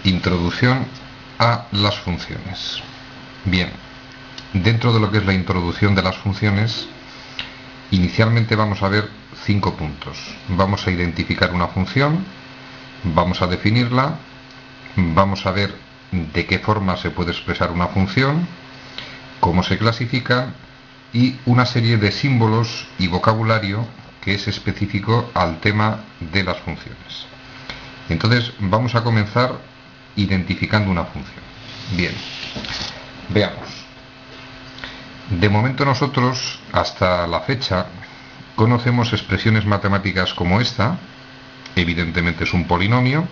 Introducción a las funciones. Bien, dentro de lo que es la introducción de las funciones, inicialmente vamos a ver 5 puntos. Vamos a identificar una función, vamos a definirla, vamos a ver de qué forma se puede expresar una función, cómo se clasifica y una serie de símbolos y vocabulario que es específico al tema de las funciones. Entonces vamos a comenzar identificando una función. Bien, veamos. De momento nosotros, hasta la fecha, conocemos expresiones matemáticas como esta. Evidentemente es un polinomio.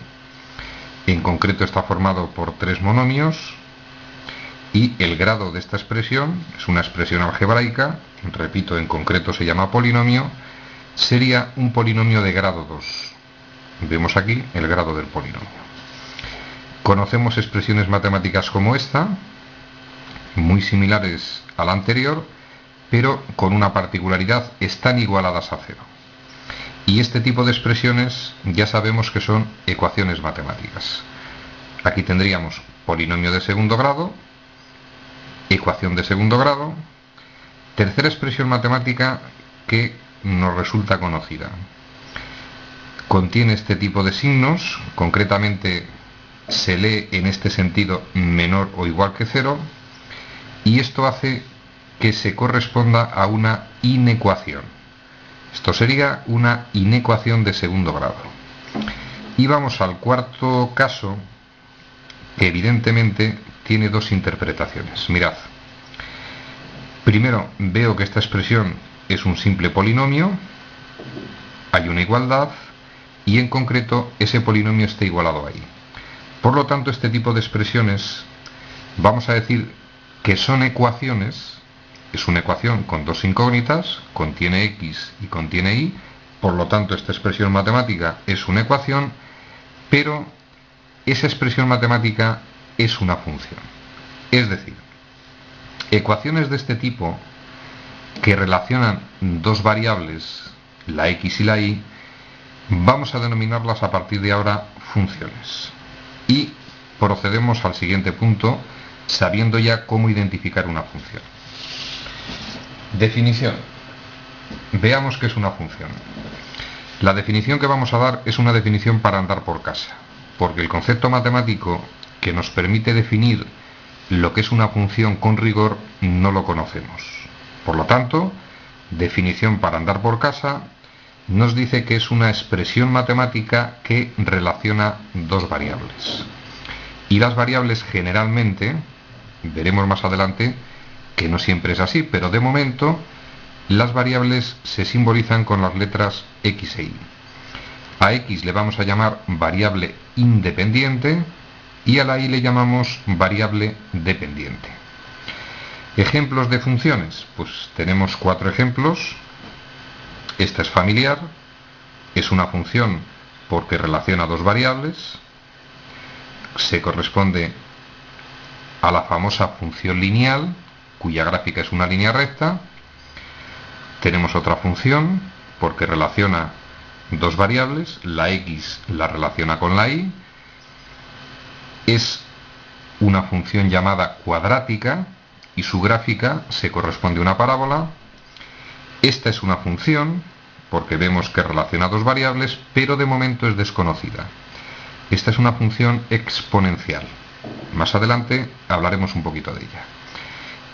En concreto está formado por 3 monomios. Y el grado de esta expresión, es una expresión algebraica, repito, en concreto se llama polinomio, sería un polinomio de grado 2. Vemos aquí el grado del polinomio. Conocemos expresiones matemáticas como esta, muy similares a la anterior, pero con una particularidad: están igualadas a 0. Y este tipo de expresiones ya sabemos que son ecuaciones matemáticas. Aquí tendríamos polinomio de segundo grado, ecuación de segundo grado, tercera expresión matemática que nos resulta conocida. Contiene este tipo de signos, concretamente se lee en este sentido menor o igual que 0, y esto hace que se corresponda a una inecuación. Esto sería una inecuación de segundo grado. Y vamos al cuarto caso, que evidentemente tiene 2 interpretaciones. Mirad, primero veo que esta expresión es un simple polinomio, hay una igualdad y en concreto ese polinomio está igualado ahí. Por lo tanto, este tipo de expresiones vamos a decir que son ecuaciones. Es una ecuación con 2 incógnitas, contiene x y contiene y, por lo tanto esta expresión matemática es una ecuación, pero esa expresión matemática es una función. Es decir, ecuaciones de este tipo que relacionan 2 variables, la x y la y, vamos a denominarlas a partir de ahora funciones. Y procedemos al siguiente punto, sabiendo ya cómo identificar una función. Definición. Veamos qué es una función. La definición que vamos a dar es una definición para andar por casa, porque el concepto matemático que nos permite definir lo que es una función con rigor no lo conocemos. Por lo tanto, definición para andar por casa nos dice que es una expresión matemática que relaciona 2 variables. Y las variables generalmente, veremos más adelante que no siempre es así, pero de momento las variables se simbolizan con las letras x e y. A x le vamos a llamar variable independiente y a la y le llamamos variable dependiente. Ejemplos de funciones, pues tenemos 4 ejemplos. Esta es familiar, es una función porque relaciona 2 variables, se corresponde a la famosa función lineal, cuya gráfica es una línea recta. Tenemos otra función porque relaciona 2 variables, la x la relaciona con la y. Es una función llamada cuadrática y su gráfica se corresponde a una parábola. Esta es una función porque vemos que relaciona 2 variables, pero de momento es desconocida. Esta es una función exponencial. Más adelante hablaremos un poquito de ella.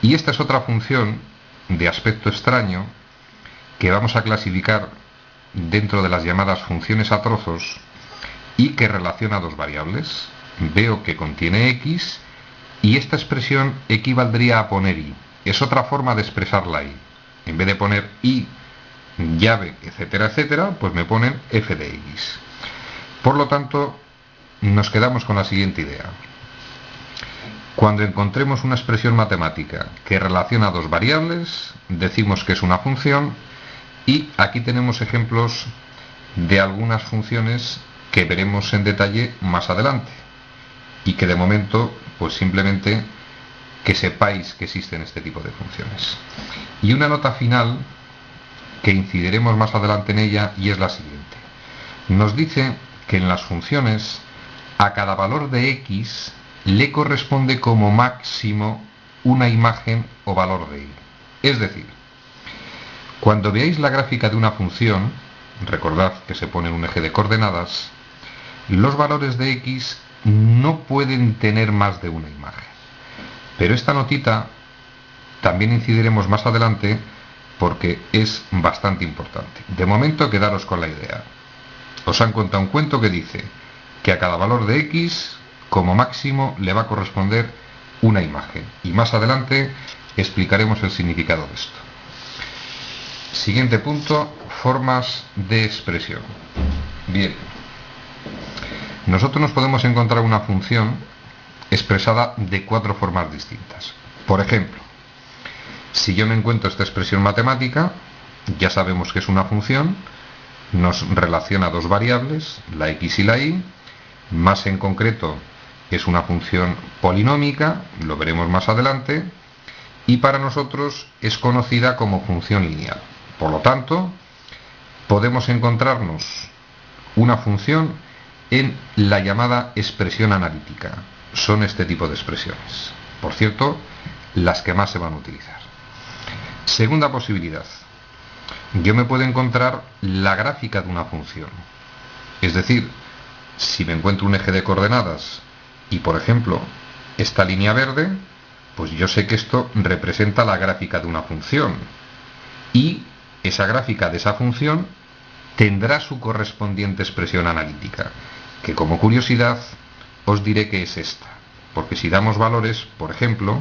Y esta es otra función de aspecto extraño que vamos a clasificar dentro de las llamadas funciones a trozos y que relaciona 2 variables. Veo que contiene x y esta expresión equivaldría a poner y. Es otra forma de expresar la y. En vez de poner y, llave, etcétera, etcétera, pues me ponen f de x. Por lo tanto, nos quedamos con la siguiente idea. Cuando encontremos una expresión matemática que relaciona 2 variables, decimos que es una función, y aquí tenemos ejemplos de algunas funciones que veremos en detalle más adelante, y que de momento, pues simplemente que sepáis que existen este tipo de funciones. Y una nota final, que incidiremos más adelante en ella, y es la siguiente. Nos dice que en las funciones a cada valor de x le corresponde como máximo una imagen o valor de y. Es decir, cuando veáis la gráfica de una función, recordad que se pone en un eje de coordenadas, los valores de x no pueden tener más de una imagen. Pero esta notita también incidiremos más adelante porque es bastante importante. De momento, quedaros con la idea. Os han contado un cuento que dice que a cada valor de x, como máximo, le va a corresponder una imagen. Y más adelante explicaremos el significado de esto. Siguiente punto, formas de expresión. Bien, nosotros nos podemos encontrar una función expresada de 4 formas distintas. Por ejemplo, si yo me encuentro esta expresión matemática, ya sabemos que es una función, nos relaciona 2 variables, la x y la y, más en concreto es una función polinómica, lo veremos más adelante, y para nosotros es conocida como función lineal. Por lo tanto, podemos encontrarnos una función en la llamada expresión analítica. Son este tipo de expresiones. Por cierto, las que más se van a utilizar. Segunda posibilidad. Yo me puedo encontrar la gráfica de una función. Es decir, si me encuentro un eje de coordenadas y, por ejemplo, esta línea verde, pues yo sé que esto representa la gráfica de una función. Y esa gráfica de esa función tendrá su correspondiente expresión analítica, que como curiosidad os diré que es esta. Porque si damos valores, por ejemplo,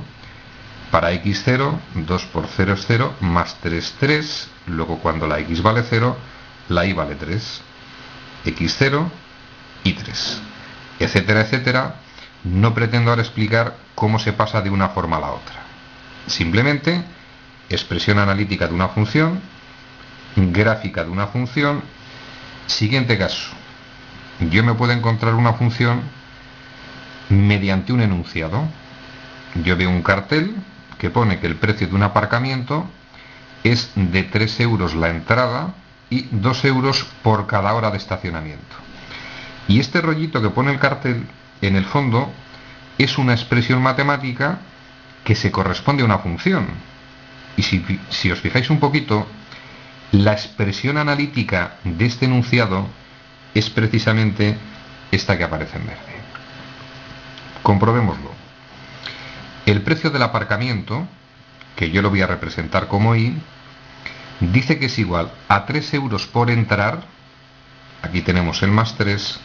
para x0, 2 por 0 es 0, más 3, 3, luego cuando la x vale 0, la y vale 3, x0 y 3, etcétera, etcétera. No pretendo ahora explicar cómo se pasa de una forma a la otra. Simplemente, expresión analítica de una función, gráfica de una función. Siguiente caso. Yo me puedo encontrar una función mediante un enunciado. Yo veo un cartel que pone que el precio de un aparcamiento es de 3 euros la entrada y 2 euros por cada hora de estacionamiento. Y este rollito que pone el cartel, en el fondo, es una expresión matemática que se corresponde a una función. Y si os fijáis un poquito, la expresión analítica de este enunciado es precisamente esta que aparece en verde. Comprobémoslo. El precio del aparcamiento, que yo lo voy a representar como y, dice que es igual a 3 euros por entrar, aquí tenemos el más 3,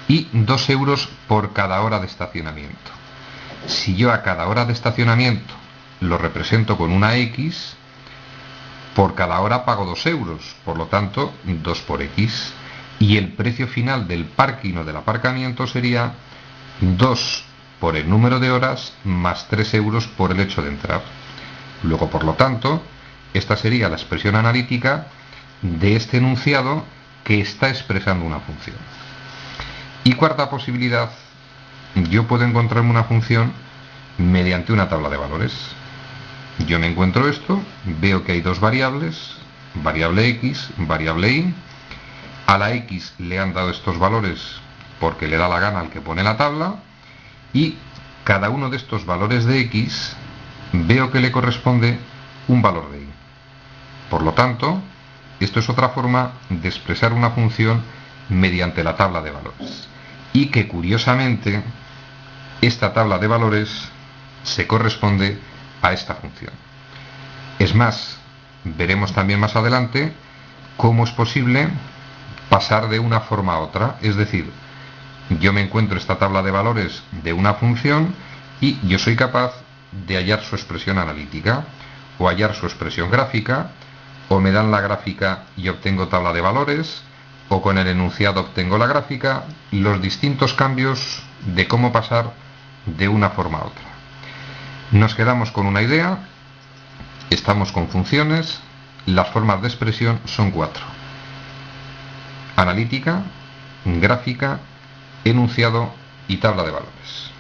y 2 euros por cada hora de estacionamiento. Si yo a cada hora de estacionamiento lo represento con una x, por cada hora pago 2 euros, por lo tanto 2 por x, y el precio final del parking o del aparcamiento sería 2 por el número de horas más 3 euros por el hecho de entrar. Luego, por lo tanto, esta sería la expresión analítica de este enunciado que está expresando una función. Y cuarta posibilidad, yo puedo encontrarme una función mediante una tabla de valores. Yo me encuentro esto, veo que hay 2 variables, variable x, variable y. A la x le han dado estos valores porque le da la gana al que pone la tabla, y cada uno de estos valores de x veo que le corresponde un valor de y. Por lo tanto, esto es otra forma de expresar una función mediante la tabla de valores. Y que curiosamente, esta tabla de valores se corresponde a esta función. Es más, veremos también más adelante cómo es posible pasar de una forma a otra. Es decir, yo me encuentro esta tabla de valores de una función y yo soy capaz de hallar su expresión analítica o hallar su expresión gráfica, o me dan la gráfica y obtengo tabla de valores, o con el enunciado obtengo la gráfica, los distintos cambios de cómo pasar de una forma a otra. Nos quedamos con una idea, estamos con funciones, las formas de expresión son 4. Analítica, gráfica, enunciado y tabla de valores.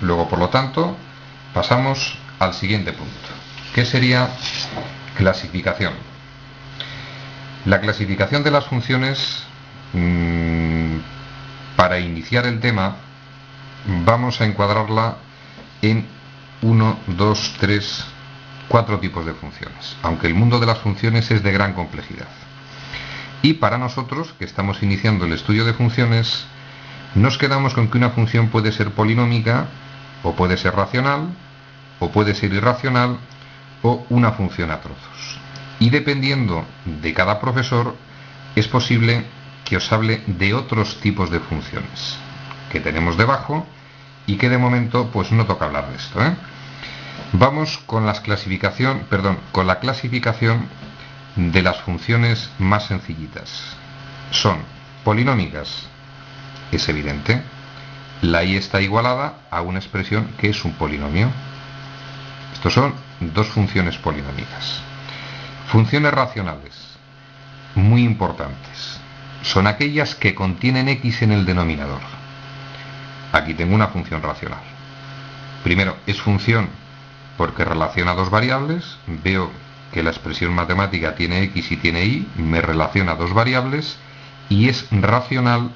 Luego, por lo tanto, pasamos al siguiente punto, que sería clasificación. La clasificación de las funciones, para iniciar el tema, vamos a encuadrarla en 1, 2, 3, 4 tipos de funciones, aunque el mundo de las funciones es de gran complejidad. Y para nosotros, que estamos iniciando el estudio de funciones, nos quedamos con que una función puede ser polinómica, o puede ser racional, o puede ser irracional, o una función a trozos. Y dependiendo de cada profesor, es posible que os hable de otros tipos de funciones que tenemos debajo y que de momento pues no toca hablar de esto, ¿eh? Vamos con la clasificación de las funciones más sencillitas. Son polinómicas, es evidente. La y está igualada a una expresión que es un polinomio. Estos son dos funciones polinómicas. Funciones racionales, muy importantes, son aquellas que contienen x en el denominador. Aquí tengo una función racional. Primero, es función porque relaciona dos variables. Veo que la expresión matemática tiene x y tiene y, me relaciona dos variables, y es racional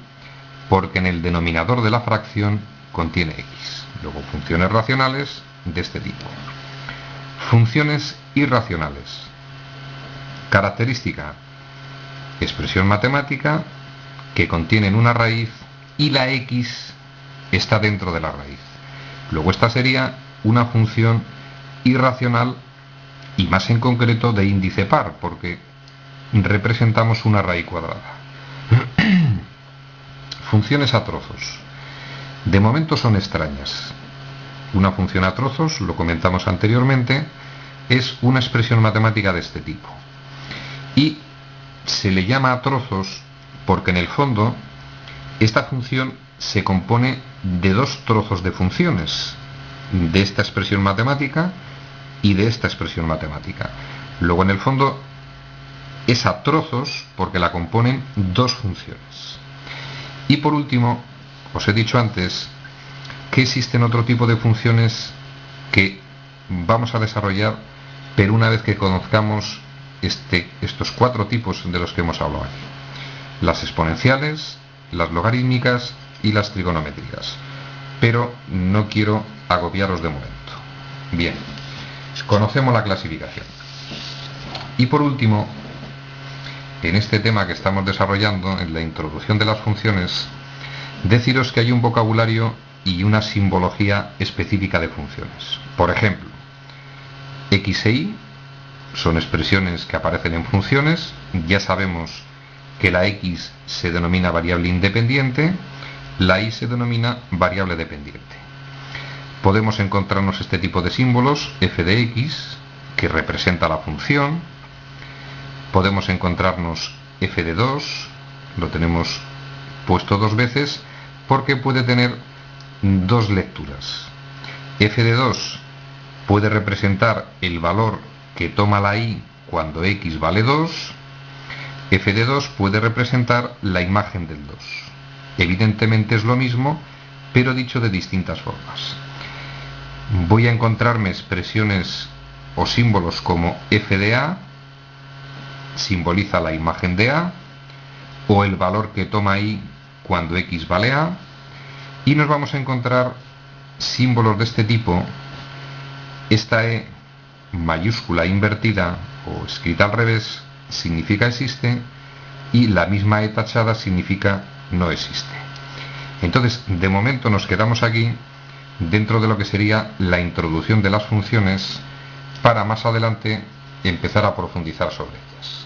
porque en el denominador de la fracción contiene x. Luego, funciones racionales de este tipo. Funciones irracionales. Característica: expresión matemática que contienen una raíz y la x está dentro de la raíz. Luego esta sería una función irracional, y más en concreto de índice par, porque representamos una raíz cuadrada. Funciones a trozos. De momento son extrañas. Una función a trozos, lo comentamos anteriormente, es una expresión matemática de este tipo. Y se le llama a trozos porque en el fondo esta función se compone de dos trozos de funciones, de esta expresión matemática y de esta expresión matemática. Luego en el fondo es a trozos porque la componen dos funciones. Y por último, os he dicho antes que existen otro tipo de funciones que vamos a desarrollar, pero una vez que conozcamos estos cuatro tipos de los que hemos hablado aquí: las exponenciales, las logarítmicas y las trigonométricas. Pero no quiero agobiaros de momento. Bien, conocemos la clasificación. Y por último, en este tema que estamos desarrollando, en la introducción de las funciones, deciros que hay un vocabulario y una simbología específica de funciones. Por ejemplo, x e y son expresiones que aparecen en funciones. Ya sabemos que la x se denomina variable independiente, la y se denomina variable dependiente. Podemos encontrarnos este tipo de símbolos: f de x, que representa la función. Podemos encontrarnos f de 2, lo tenemos puesto dos veces porque puede tener dos lecturas. F de 2 puede representar el valor que toma la y cuando x vale 2. F de 2 puede representar la imagen del 2. Evidentemente es lo mismo, pero dicho de distintas formas. Voy a encontrarme expresiones o símbolos como f de a, simboliza la imagen de a, o el valor que toma y cuando x vale a, y nos vamos a encontrar símbolos de este tipo. Esta e mayúscula invertida o escrita al revés significa existe, y la misma e tachada significa no existe. Entonces, de momento nos quedamos aquí dentro de lo que sería la introducción de las funciones, para más adelante empezar a profundizar sobre ellas.